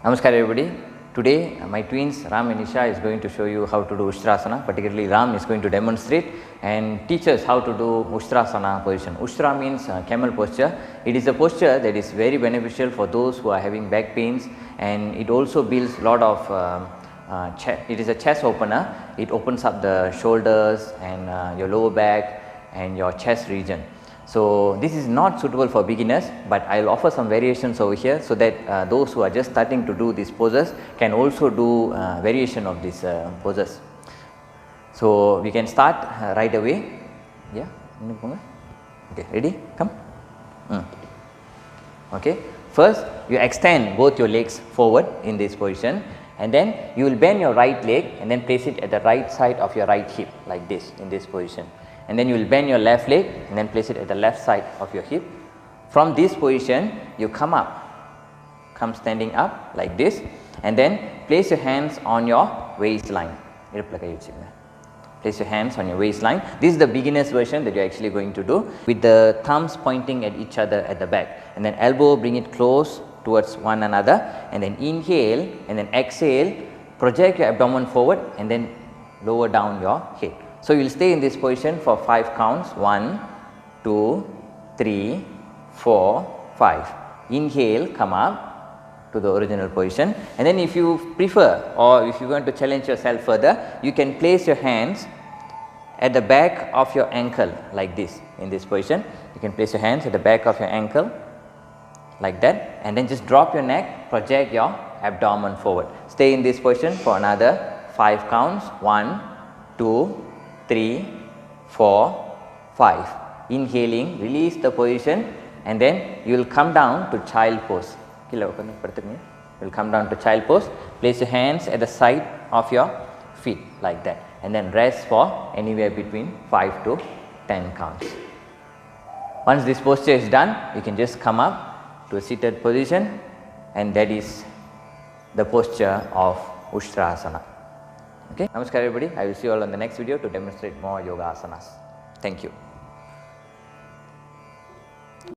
Namaskar everybody. Today my twins Ram and Isha is going to show you how to do Ustrasana. Particularly Ram is going to demonstrate and teach us how to do Ustrasana position. Ushtra means camel posture. It is a posture that is very beneficial for those who are having back pains, and it also builds a lot of it is a chest opener. It opens up the shoulders and your lower back and your chest region. So, this is not suitable for beginners, but I will offer some variations over here so that those who are just starting to do these poses can also do variation of these poses. So, we can start right away. Yeah, okay, ready? Come. Okay, first you extend both your legs forward in this position, and then you will bend your right leg and then place it at the right side of your right hip like this in this position. And then you will bend your left leg and then place it at the left side of your hip. From this position you come standing up like this, and then place your hands on your waistline. Place your hands on your waistline. This is the beginner's version that you are actually going to do, with the thumbs pointing at each other at the back, and then elbow bring it close towards one another, and then inhale and then exhale, project your abdomen forward and then lower down your head. So, you will stay in this position for 5 counts. 1, 2, 3, 4, 5. Inhale, come up to the original position, and then if you prefer or if you want to challenge yourself further, you can place your hands at the back of your ankle like this in this position. You can place your hands at the back of your ankle like that, and then just drop your neck, project your abdomen forward. Stay in this position for another 5 counts. 1, 2, 3, 4, 5. Inhaling, release the position, and then you will come down to child pose. You will come down to child pose. Place your hands at the side of your feet like that, and then rest for anywhere between 5 to 10 counts. Once this posture is done, you can just come up to a seated position, and that is the posture of Ustrasana. Okay, Namaskar everybody. I will see you all on the next video to demonstrate more yoga asanas. Thank you.